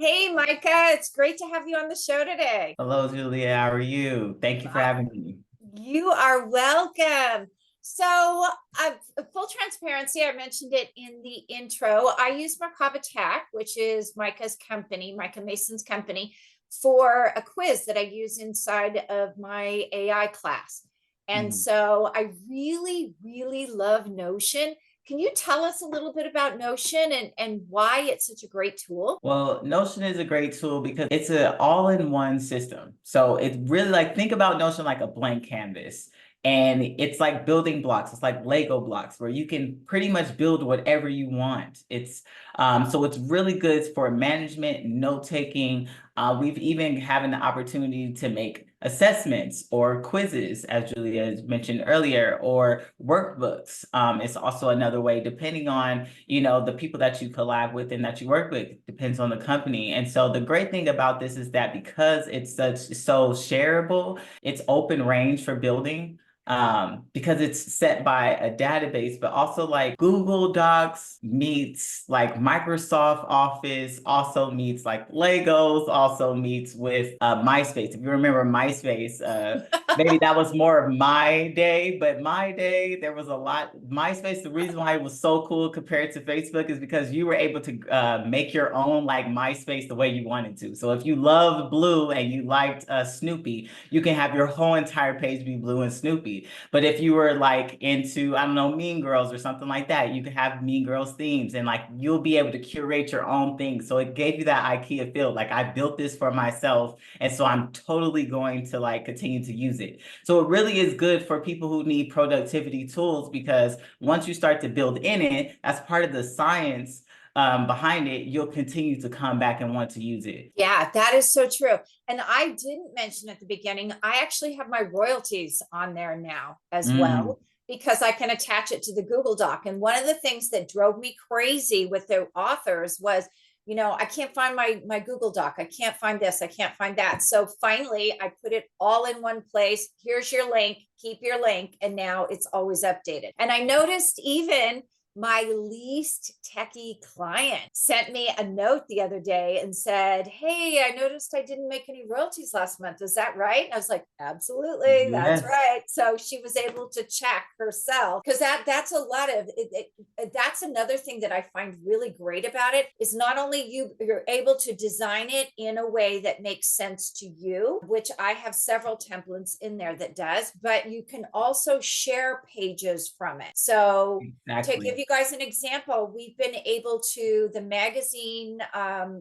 Hey, Mycah, it's great to have you on the show today. Hello, Julia. How are you? Thank you for Uh, having me. You are welcome. Full transparency, I mentioned it in the intro. I use Merkaba Tech, which is Mycah's company, Mycah Mason's company, for a quiz that I use inside of my AI class. And Mhm. so I really, really love Notion. Can you tell us a little bit about Notion and why it's such a great tool? Well, Notion is a great tool because it's an all-in-one system. So it's really like think about Notion like a blank canvas. And it's like building blocks. It's like Lego blocks where you can pretty much build whatever you want. So it's really good for management, note taking. We've even having the opportunity to make assessments or quizzes, as Julia mentioned earlier, or workbooks. It's also another way, depending on the people that you collab with and that you work with, depends on the company. And so the great thing about this is that because it's so shareable, it's open range for building, because it's set by a database, but also like Google Docs meets like Microsoft Office, also meets like Legos, also meets with MySpace. If you remember MySpace, maybe that was more of my day, but my day, there was a lot. MySpace, the reason why it was so cool compared to Facebook is because you were able to make your own like MySpace the way you wanted to. So if you loved blue and you liked Snoopy, you can have your whole entire page be blue and Snoopy. But if you were like into, I don't know, Mean Girls or something like that, you could have Mean Girls themes and like you'll be able to curate your own thing. So it gave you that IKEA feel. Like I built this for myself. And so I'm totally going to like continue to use it. So it really is good for people who need productivity tools because once you start to build in it, as part of the science behind it, you'll continue to come back and want to use it. Yeah, that is so true. And I didn't mention at the beginning, I actually have my royalties on there now as Mm, well, because I can attach it to the Google Doc. And one of the things that drove me crazy with the authors was, I can't find my Google Doc. I can't find this. I can't find that. So finally, I put it all in one place. Here's your link. Keep your link. And now it's always updated. And I noticed even my least techie client sent me a note the other day and said, "Hey, I noticed I didn't make any royalties last month. Is that right?" And I was like, "Absolutely, that's yes. right." So she was able to check herself because that's a lot of that's another thing that I find really great about it is not only you're able to design it in a way that makes sense to you, which I have several templates in there that does, but you can also share pages from it. So to give Exactly. you guys an example, we've been able to the magazine, how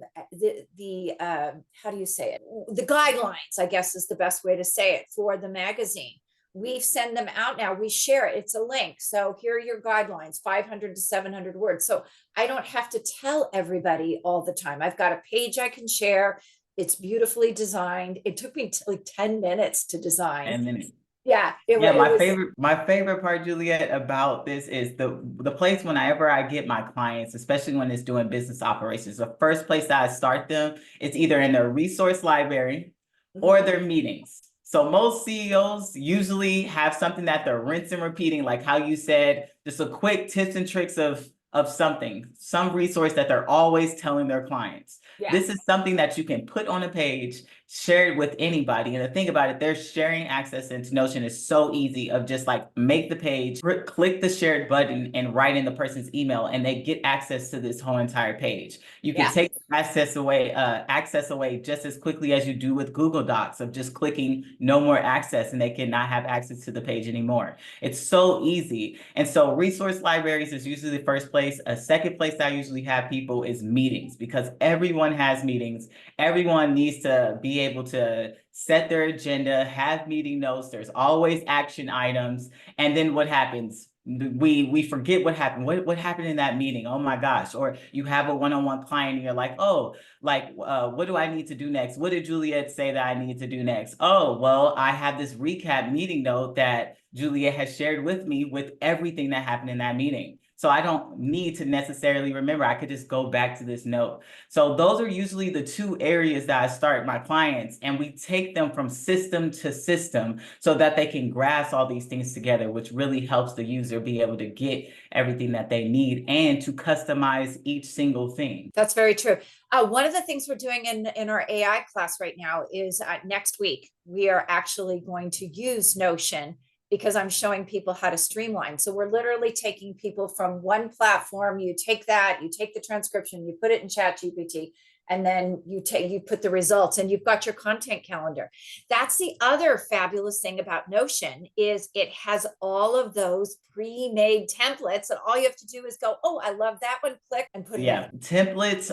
do you say it? The guidelines, I guess, is the best way to say it for the magazine. We send them out now. We share it. It's a link. So here are your guidelines, 500 to 700 words. So I don't have to tell everybody all the time. I've got a page I can share. It's beautifully designed. It took me like 10 minutes to design. And then Yeah, yeah, it was. my favorite part, Juliet, about this is the place whenever I get my clients, especially when it's doing business operations, the first place that I start them is either in their resource library or Mhm. their meetings. So most CEOs usually have something that they're rinsing and repeating, like how you said, just a quick tips and tricks of something, some resource that they're always telling their clients. Yeah. This is something that you can put on a page, share it with anybody. And the thing about it, their sharing access into Notion is so easy of just like make the page, click the shared button and write in the person's email and they get access to this whole entire page. You can Yeah. take access away just as quickly as you do with Google Docs of just clicking no more access and they cannot have access to the page anymore. It's so easy. And so resource libraries is usually the first place. A second place that I usually have people is meetings because everyone has meetings. Everyone needs to be able to set their agenda, have meeting notes. There's always action items. And then what happens? We forget what happened. What happened in that meeting? Oh my gosh. Or you have a one-on-one client and you're like, oh, like what do I need to do next? What did Juliet say that I need to do next? Oh, well, I have this recap meeting note that Juliet has shared with me with everything that happened in that meeting. So I don't need to necessarily remember. I could just go back to this note. So those are usually the two areas that I start my clients, and we take them from system to system so that they can grasp all these things together, which really helps the user be able to get everything that they need and to customize each single thing. That's very true. One of the things we're doing in our AI class right now is next week, we are actually going to use Notion because I'm showing people how to streamline. So we're literally taking people from one platform. You take that, you take the transcription, you put it in Chat GPT, and then you put the results and you've got your content calendar. That's the other fabulous thing about Notion is it has all of those pre-made templates and all you have to do is go, oh, I love that one, click and put it in. Templates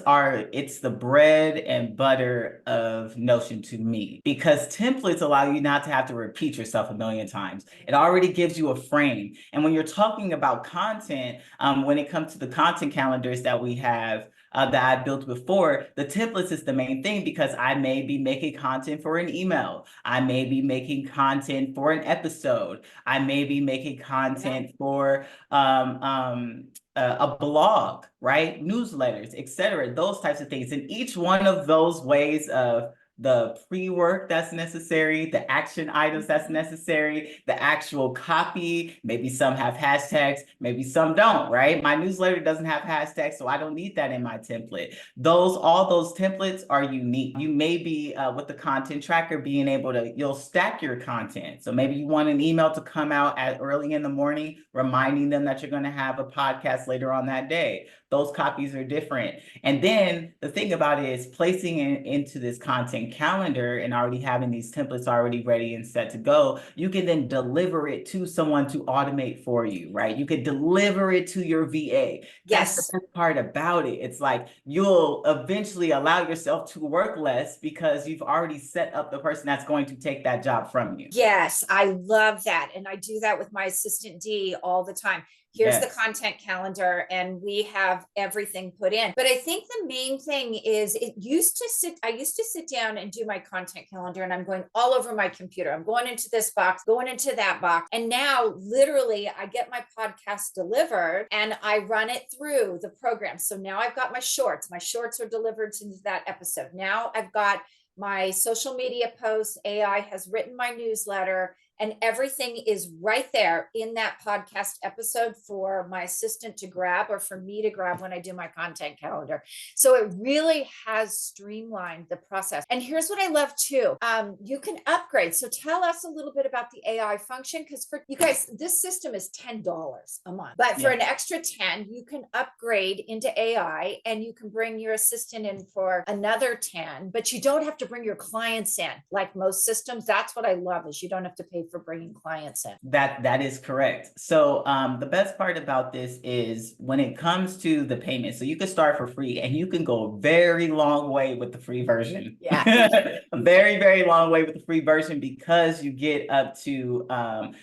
it's the bread and butter of Notion to me, because templates allow you not to have to repeat yourself a million times. It already gives you a frame. And when you're talking about content, when it comes to the content calendars that we have, that I built before, the templates is the main thing, because I may be making content for an email. I may be making content for an episode. I may be making content for a blog, right? Newsletters, etc. Those types of things. And each one of those ways of the pre-work that's necessary, the action items that's necessary, the actual copy, maybe some have hashtags, maybe some don't, right? My newsletter doesn't have hashtags, so I don't need that in my template. All those templates are unique. You may be with the content tracker being able to, you'll stack your content. So maybe you want an email to come out at early in the morning, reminding them that you're going to have a podcast later on that day. Those copies are different. And then the thing about it is placing it into this content calendar and already having these templates already ready and set to go, you can then deliver it to someone to automate for you, right? You could deliver it to your VA. Yes. That's the best part about it. It's like you'll eventually allow yourself to work less because you've already set up the person that's going to take that job from you. Yes, I love that. And I do that with my assistant D all the time. Here's the content calendar and we have everything put in. But I think the main thing is I used to sit down and do my content calendar and I'm going all over my computer. I'm going into this box, going into that box. And now literally I get my podcast delivered and I run it through the program. So now I've got my shorts. My shorts are delivered to that episode. Now I've got my social media posts, AI has written my newsletter, and everything is right there in that podcast episode for my assistant to grab or for me to grab when I do my content calendar. So it really has streamlined the process. And here's what I love too. You can upgrade. So tell us a little bit about the AI function, because for you guys, this system is $10 a month, but for an extra 10, you can upgrade into AI and you can bring your assistant in for another 10, but you don't have to bring your clients in like most systems. That's what I love is you don't have to pay for bringing clients in. That is correct. So the best part about this is when it comes to the payment, so you can start for free and you can go a very long way with the free version. A very, very long way with the free version, because you get up to,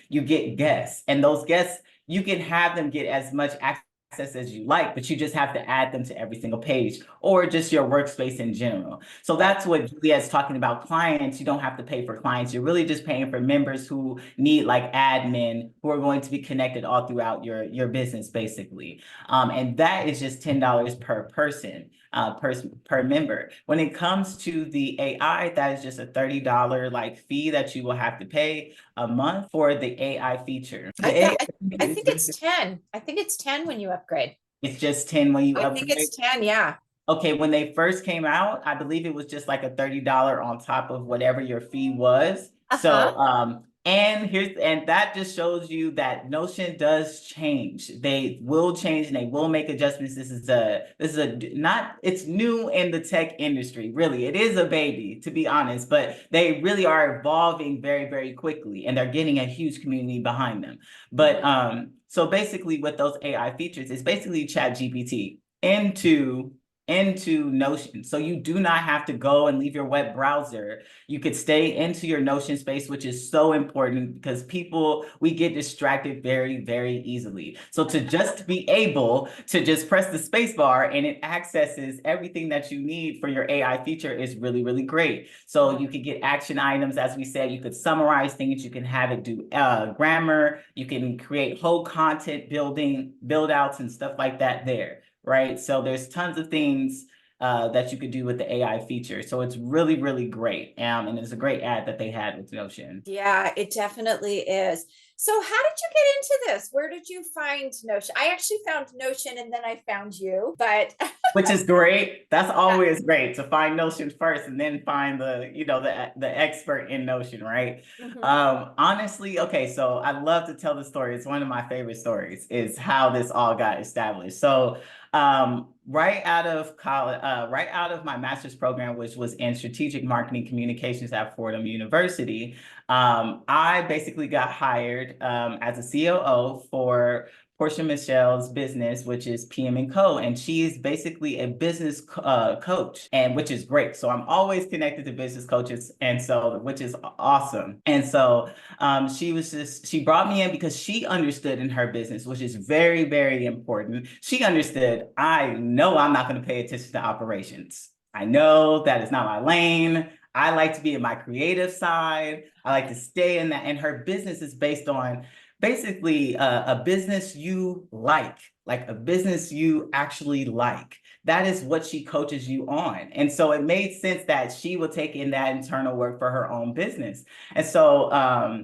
you get guests, and those guests, you can have them get as much access as you like, but you just have to add them to every single page or just your workspace in general. So that's what Juliet's talking about. Clients, you don't have to pay for clients. You're really just paying for members who need like admin, who are going to be connected all throughout your business, basically. And that is just $10 per person. Per member. When it comes to the AI, that is just a $30 like fee that you will have to pay a month for the AI feature. I think it's 10. I think it's 10 when you upgrade. It's just 10 when you upgrade? I think it's 10, yeah. Okay, when they first came out, I believe it was just like a $30 on top of whatever your fee was. So and that just shows you that Notion does change. They will change and they will make adjustments. It's new in the tech industry, really. It is a baby, to be honest, but they really are evolving very, very quickly, and they're getting a huge community behind them. But so basically with those AI features, it's basically Chat GPT into into Notion. So you do not have to go and leave your web browser. You could stay into your Notion space, which is so important because we get distracted very, very easily. So to just be able to just press the space bar and it accesses everything that you need for your AI feature is really, really great. So you could get action items, as we said, you could summarize things, you can have it do grammar, you can create whole content build outs and stuff like that there. Right. So there's tons of things that you could do with the AI feature. So it's really, really great. And it's a great ad that they had with Notion. Yeah, it definitely is. So how did you get into this? Where did you find Notion? I actually found Notion and then I found you, but Which is great. That's always great to find Notion first and then find the expert in Notion, right? Mhm. Honestly, okay, so I love to tell the story. It's one of my favorite stories, is how this all got established. So right out of college, right out of my master's program, which was in strategic marketing communications at Fordham University, I basically got hired as a COO for Portia Michelle's business, which is PM & Co. And she's basically a business coach, and which is great. So I'm always connected to business coaches, and so which is awesome. And so she brought me in because she understood in her business, which is very, very important. She understood, I know I'm not going to pay attention to operations. I know that is not my lane. I like to be in my creative side. I like to stay in that. And her business is based on basically a business you like a business you actually like. That is what she coaches you on. And so it made sense that she would take in that internal work for her own business. And so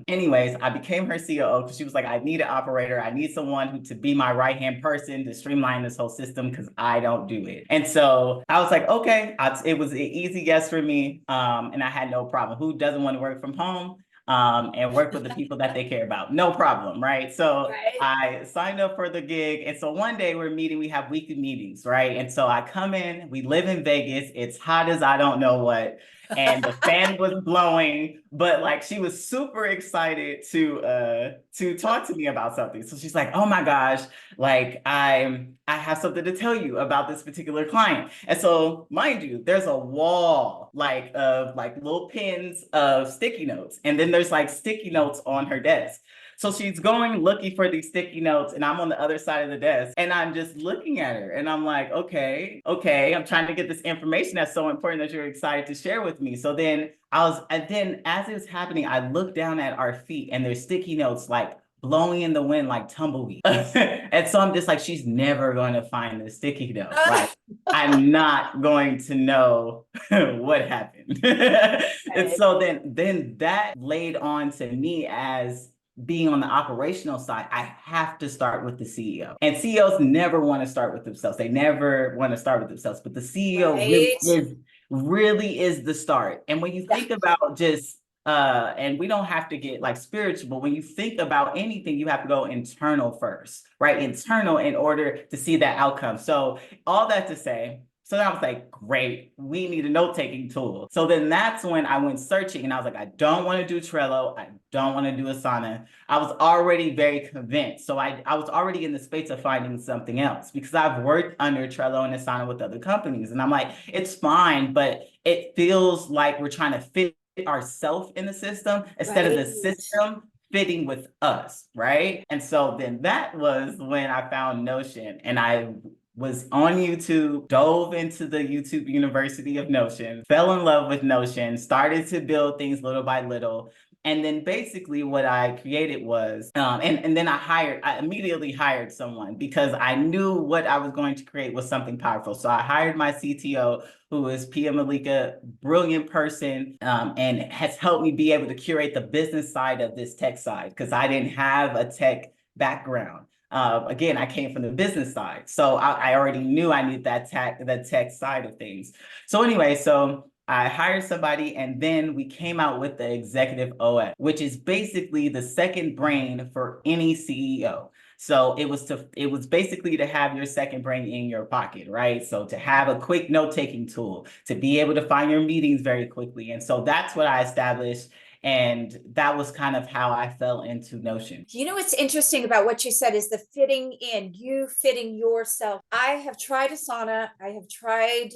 anyways, I became her COO because she was like, I need an operator. I need someone to be my right-hand person to streamline this whole system because I don't do it. And so I was like, okay, it was an easy yes for me. And I had no problem. Who doesn't want to work from home? And work with the people that they care about. No problem, right? So Right. I signed up for the gig. And so one day we have weekly meetings, right? And so I come in, we live in Vegas. It's hot as I don't know what. And the fan was blowing, but like she was super excited to talk to me about something. So she's like, oh my gosh, like I have something to tell you about this particular client. And so mind you, there's a wall of little pins of sticky notes. And then there's like sticky notes on her desk. So she's going looking for these sticky notes, and I'm on the other side of the desk, and I'm just looking at her, and I'm like, okay, I'm trying to get this information that's so important that you're excited to share with me. So then and then as it was happening, I looked down at our feet, and there's sticky notes like blowing in the wind like tumbleweed. And so I'm just like, she's never going to find the sticky note. Like, I'm not going to know what happened. And so then that laid on to me as being on the operational side. I have to start with the CEO. And CEOs never want to start with themselves. They never want to start with themselves. But the CEO Right. really is the start. And when you think about just and we don't have to get like spiritual, but when you think about anything, you have to go internal first, right? Internal in order to see that outcome. So all that to say, so then I was like, great, we need a note-taking tool. So then that's when I went searching, and I was like, I don't want to do Trello. I don't want to do Asana. I was already very convinced. So I was already in the space of finding something else because I've worked under Trello and Asana with other companies. And I'm like, it's fine, but it feels like we're trying to fit ourselves in the system instead of the system fitting with us, right? And so then that was when I found Notion, and I was on YouTube, dove into the YouTube University of Notion, fell in love with Notion, started to build things little by little. And then basically what I created was, and then I immediately hired someone because I knew what I was going to create was something powerful. So I hired my CTO, who is Pia Malika, brilliant person, and has helped me be able to curate the business side of this tech side because I didn't have a tech background. Again, I came from the business side. So I already knew I needed that tech side of things. So anyway, so I hired somebody, and then we came out with the executive OS, which is basically the second brain for any CEO. So it was basically to have your second brain in your pocket, right? So to have a quick note-taking tool, to be able to find your meetings very quickly. And so that's what I established. And that was kind of how I fell into Notion. You know what's interesting about what you said is the fitting in, you fitting yourself. I have tried Asana, I have tried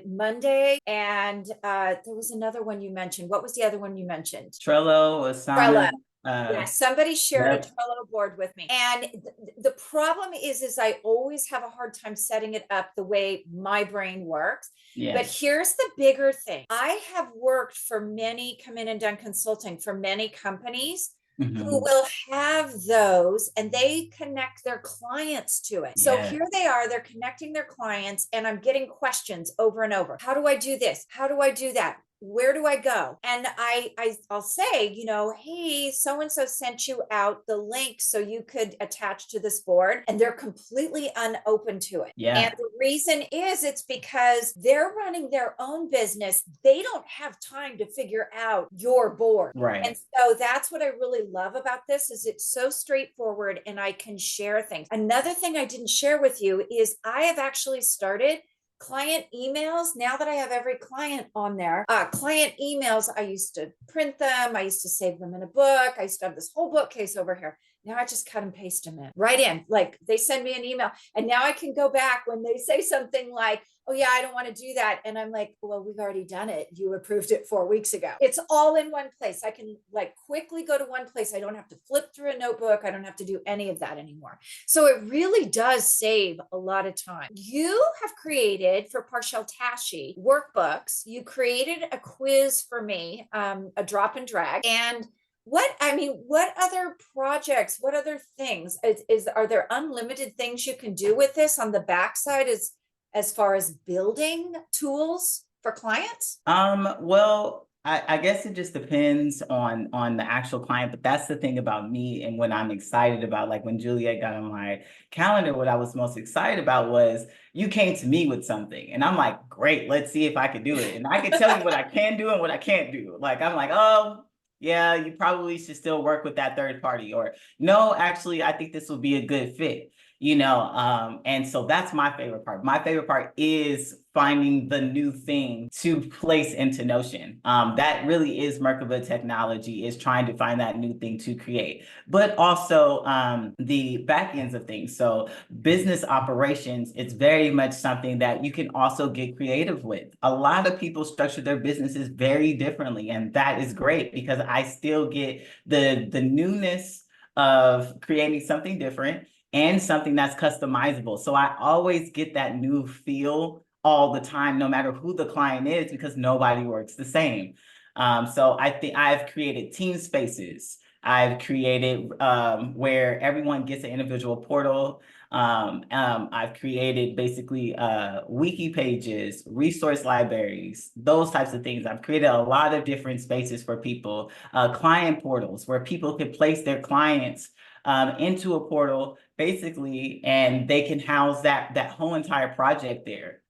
Monday, and there was another one you mentioned. What was the other one you mentioned? Trello, Trello. Asana, Yeah, somebody shared a yep, Trello board with me. And the problem is I always have a hard time setting it up the way my brain works. But yes. here's the bigger thing. I have worked for many, come in and done consulting for many companies who Mhm. will have those and they connect their clients to it. So Yeah, here they are, they're connecting their clients, and I'm getting questions over and over. How do I do this? How do I do that? Where do I go? And I'll say, you know, hey, so and so sent you out the link so you could attach to this board, and they're completely unopen to it. And yeah, the reason is it's because they're running their own business. They don't have time to figure out your board. And right. so that's what I really love about this is it's so straightforward and I can share things. Another thing I didn't share with you is I have actually started client emails. Now that I have every client on there, client emails, I used to print them, I used to save them in a book, I used to have this whole bookcase over here. Now I just cut and paste them in right in. Like they send me an email, and now I can go back when they say something like, oh yeah, I don't want to do that, and I'm like, well, we've already done it, you approved it 4 weeks ago. It's all in one place. I can like quickly go to one place. I don't have to flip through a notebook. I don't have to do any of that anymore. So it really does save a lot of time. You have created for Partial Tashi workbooks. You created a quiz for me, a drop and drag. And what other projects, what other things are there unlimited things you can do with this on the backside as far as building tools for clients? Well, I guess it just depends on the actual client, but that's the thing about me and when I'm excited about, like when Juliet got on my calendar, what I was most excited about was you came to me with something and I'm like, great, let's see if I could do it. And I could tell you what I can do and what I can't do. Like, I'm like, oh, yeah, you probably should still work with that third party, or no, actually, I think this will be a good fit. And so that's my favorite part. My favorite part is finding the new thing to place into Notion. That really is Merkaba technology, is trying to find that new thing to create, but also the back ends of things. So business operations, it's very much something that you can also get creative with. A lot of people structure their businesses very differently, and that is great because I still get the newness of creating something different and something that's customizable. So I always get that new feel all the time, no matter who the client is, because nobody works the same. So I think I've created team spaces. I've created where everyone gets an individual portal. I've created basically wiki pages, resource libraries, those types of things. I've created a lot of different spaces for people, client portals where people can place their clients into a portal basically, and they can house that whole entire project there,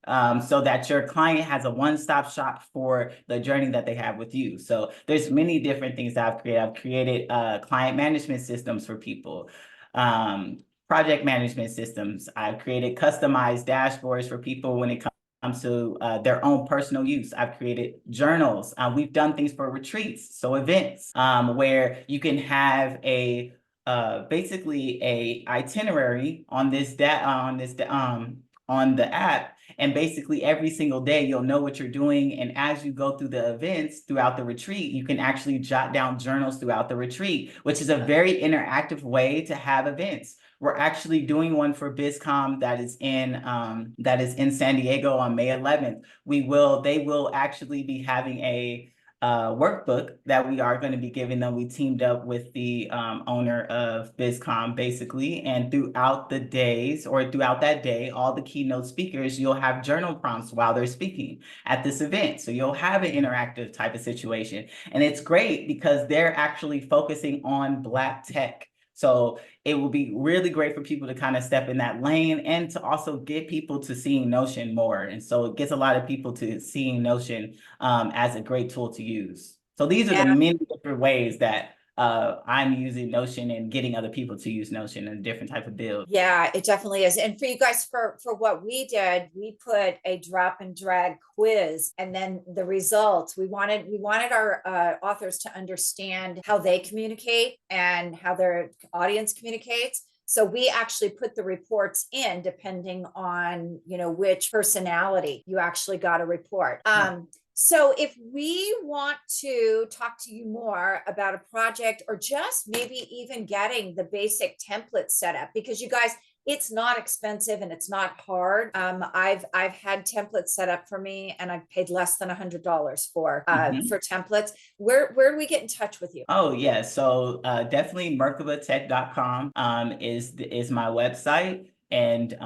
so that your client has a one-stop shop for the journey that they have with you. So there's many different things that I've created. I've created client management systems for people, project management systems. I've created customized dashboards for people when it comes to their own personal use. I've created journals. We've done things for retreats, so events, where you can have basically a itinerary on on the app, and basically every single day you'll know what you're doing, and as you go through the events throughout the retreat, you can actually jot down journals throughout the retreat, which is a very interactive way to have events. We're actually doing one for BizCom that is in San Diego on May 11th. They will actually be having a workbook that we are going to be giving them. We teamed up with the owner of BizCom basically, and throughout the days or throughout that day, all the keynote speakers, you'll have journal prompts while they're speaking at this event. So you'll have an interactive type of situation. And it's great because they're actually focusing on Black tech. So it will be really great for people to kind of step in that lane and to also get people to seeing Notion more. And so it gets a lot of people to seeing Notion as a great tool to use. So these are the Yeah. many different ways that I'm using Notion and getting other people to use Notion in a different type of build. Yeah, it definitely is. And for you guys, for what we did, we put a drop and drag quiz, and then the results. We wanted our authors to understand how they communicate and how their audience communicates. So we actually put the reports in depending on, which personality you actually got a report. So if we want to talk to you more about a project, or just maybe even getting the basic template set up, because you guys, it's not expensive and it's not hard. I've had templates set up for me, and I've paid less than $100 for templates. Where do we get in touch with you? Oh yeah, so definitely merkabatech.com is my website. And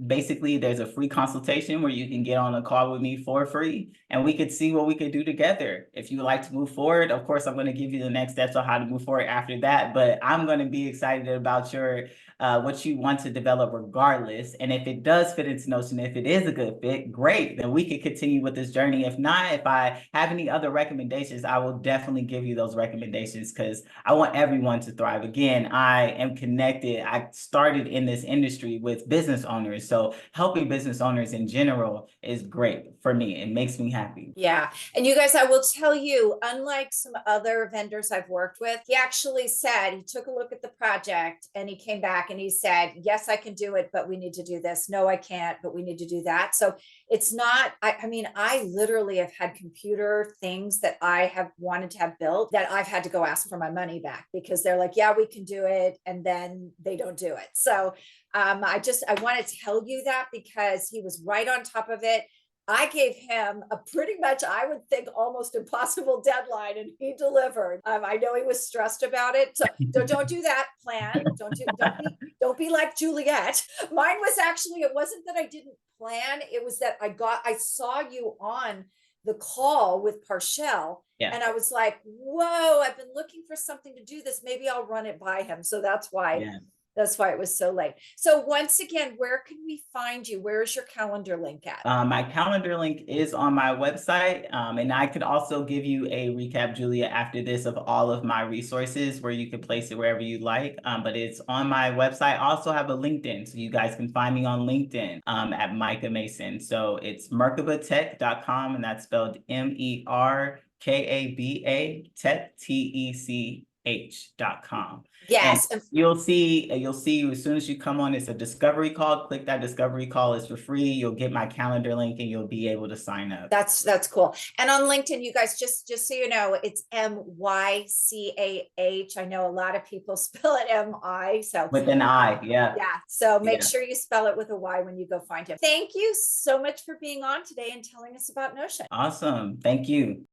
basically there's a free consultation where you can get on a call with me for free, and we could see what we could do together. If you would like to move forward, of course, I'm going to give you the next steps on how to move forward after that, but I'm going to be excited about your what you want to develop regardless. And if it does fit into Notion, if it is a good fit, great, then we can continue with this journey. If not, if I have any other recommendations, I will definitely give you those recommendations, because I want everyone to thrive. Again, I am connected. I started in this industry with business owners, so helping business owners in general is great for me. It makes me happy. Yeah. And you guys, I will tell you, unlike some other vendors I've worked with, he actually said, he took a look at the project and he came back and he said, yes, I can do it, but we need to do this. No, I can't, but we need to do that. So it's not, I mean, I literally have had computer things that I have wanted to have built that I've had to go ask for my money back, because they're like, yeah, we can do it. And then they don't do it. So I want to tell you that, because he was right on top of it. I gave him a pretty much, I would think, almost impossible deadline, and he delivered. I know he was stressed about it. So don't do that plan. Don't be like Juliet. Mine was actually, it wasn't that I didn't plan. It was that I saw you on the call with Parshell. Yeah. And I was like, whoa, I've been looking for something to do this. Maybe I'll run it by him. So that's why. Yeah. That's why it was so late. So once again, where can we find you? Where is your calendar link at? My calendar link is on my website. And I could also give you a recap, Julia, after this, of all of my resources where you can place it wherever you like. But it's on my website. I also have a LinkedIn, so you guys can find me on LinkedIn at Mycah Mason. So it's merkabatech.com, and that's spelled MERKABA Tech TECH.com. Yes. And you'll see as soon as you come on, it's a discovery call. Click that discovery call. It's for free. You'll get my calendar link and you'll be able to sign up. That's cool. And on LinkedIn, you guys, just so you know, it's MYCAH. I know a lot of people spell it MI. So with an I, yeah. Yeah. So make sure you spell it with a Y when you go find him. Thank you so much for being on today and telling us about Notion. Awesome. Thank you.